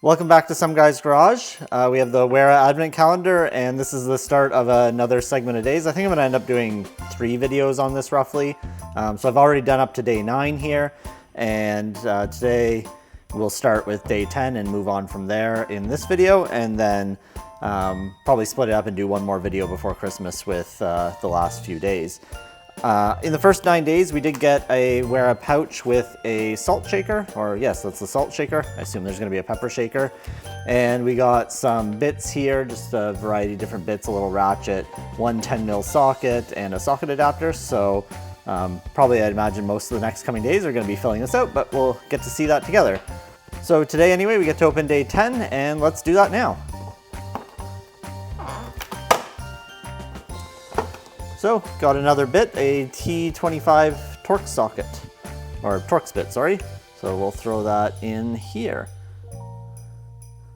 Welcome back to Some Guy's Garage. We have the Wera Advent Calendar, and this is the start of another segment of days. I think I'm going to end up doing 3 videos on this roughly. So I've already done up to day 9 here, and today we'll start with day 10 and move on from there in this video, and then probably split it up and do one more video before Christmas with the last few days. In the first 9 days, we did get a Wera pouch with a salt shaker, or yes, that's the salt shaker. I assume there's going to be a pepper shaker. And we got some bits here, just a variety of different bits, a little ratchet, one 10mm socket, and a socket adapter. So probably I'd imagine most of the next coming days are going to be filling this out, but we'll get to see that together. So today anyway, we get to open day 10, and let's do that now. So, got another bit, a T25 Torx socket, or Torx bit, sorry. So we'll throw that in here.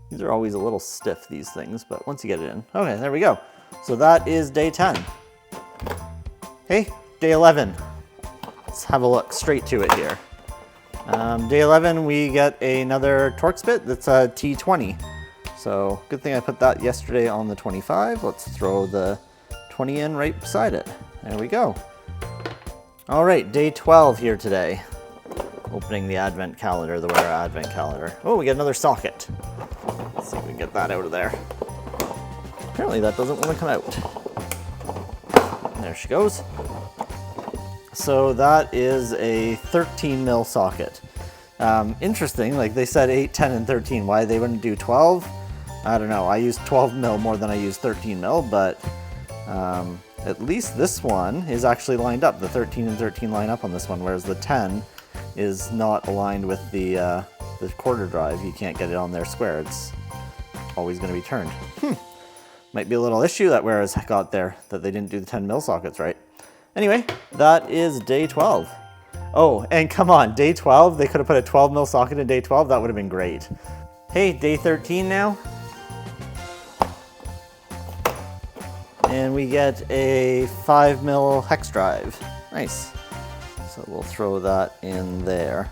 These are always a little stiff, these things, but once you get it in. Okay, there we go. So that is day 10. Hey, day 11. Let's have a look straight to it here. Day 11, we get another Torx bit that's a T20. So good thing I put that yesterday on the 25. Let's throw the 20 in right beside it. There we go. All right, day 12 here today. Opening the Advent Calendar, the Wera Advent Calendar. Oh, we get another socket. Let's see if we can get that out of there. Apparently that doesn't want to come out. There she goes. So that is a 13mm socket. Interesting, like they said 8, 10, and 13. Why they wouldn't do 12? I don't know. I use 12mm more than I use 13mm, but at least this one is actually lined up. The 13 and 13 line up on this one, whereas the 10 is not aligned with the quarter drive. You can't get it on there square. It's always going to be turned. Might be a little issue that Wera's got there, that they didn't do the 10mm sockets right. Anyway, that is day 12. Oh, and come on, day 12, they could have put a 12mm socket in day 12. That would have been great. Hey, day 13 now. And we get a 5mm hex drive. Nice. So we'll throw that in there,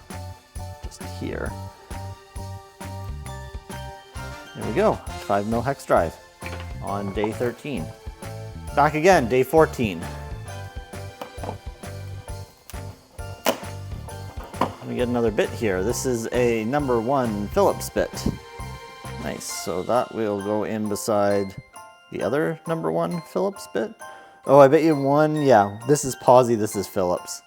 just here. There we go, 5mm hex drive on day 13. Back again, day 14. We get another bit here. This is a number 1 Phillips bit. Nice, so that will go in beside the other number 1 Phillips bit. Oh, I bet you one, yeah, this is Pawsey, this is Phillips.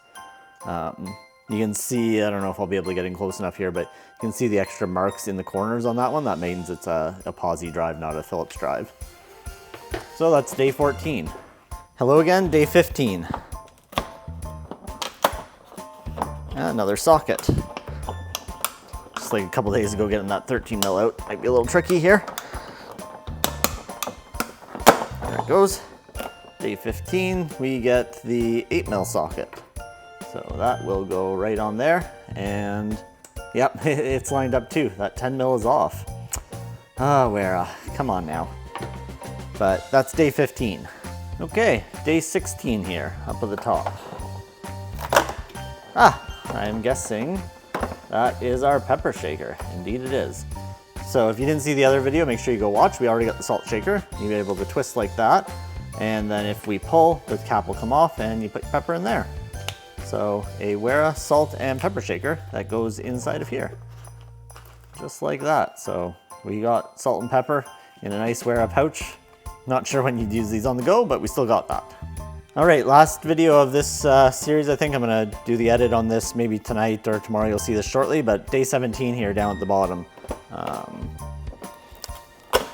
You can see, I don't know if I'll be able to get in close enough here, but you can see the extra marks in the corners on that one. That means it's a Pawsey drive, not a Phillips drive. So that's day 14. Hello again, day 15. And another socket. Just like a couple days ago, getting that 13mm out might be a little tricky here. There it goes. Day 15, we get the 8mm socket. So that will go right on there. And yep, it's lined up too. That 10mm is off. Ah, Wera, come on now. But that's day 15. Okay, day 16 here, up at the top. Ah, I'm guessing that is our pepper shaker. Indeed it is. So if you didn't see the other video, make sure you go watch. We already got the salt shaker. You'll be able to twist like that. And then if we pull, the cap will come off and you put your pepper in there. So a Wera salt and pepper shaker that goes inside of here. Just like that. So we got salt and pepper in a nice Wera pouch. Not sure when you'd use these on the go, but we still got that. All right, last video of this series. I think I'm gonna do the edit on this maybe tonight or tomorrow. You'll see this shortly, but day 17 here down at the bottom.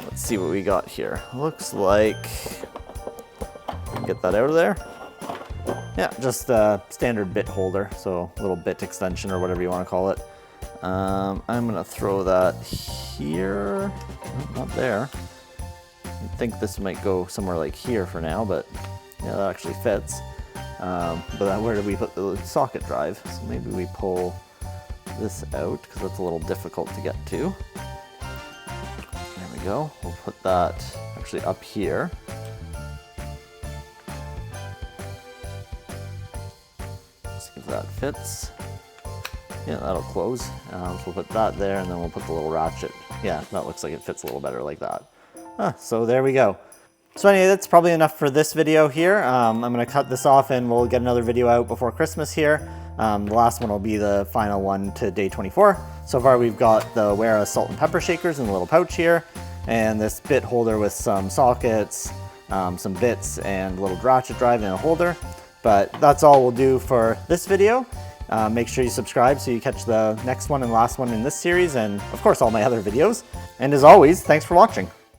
Let's see what we got here. Looks like, we can get that out of there. Yeah, just a standard bit holder, so a little bit extension or whatever you want to call it. I'm gonna throw that here. Oh, not there. I think this might go somewhere like here for now, but yeah, that actually fits. But where did we put the socket drive? So maybe we pull this out because that's a little difficult to get to. There we go. We'll put that actually up here. See if that fits. Yeah, that'll close. So we'll put that there, and then we'll put the little ratchet Yeah, that looks like it fits a little better like that. So there we go. So anyway, that's probably enough for this video here. I'm gonna cut this off and we'll get another video out before Christmas here. The last one will be the final one to day 24. So far we've got the Wera salt and pepper shakers in the little pouch here, and this bit holder with some sockets, some bits, and a little ratchet drive and a holder. But that's all we'll do for this video. Make sure you subscribe so you catch the next one and last one in this series, and of course all my other videos. And as always, thanks for watching.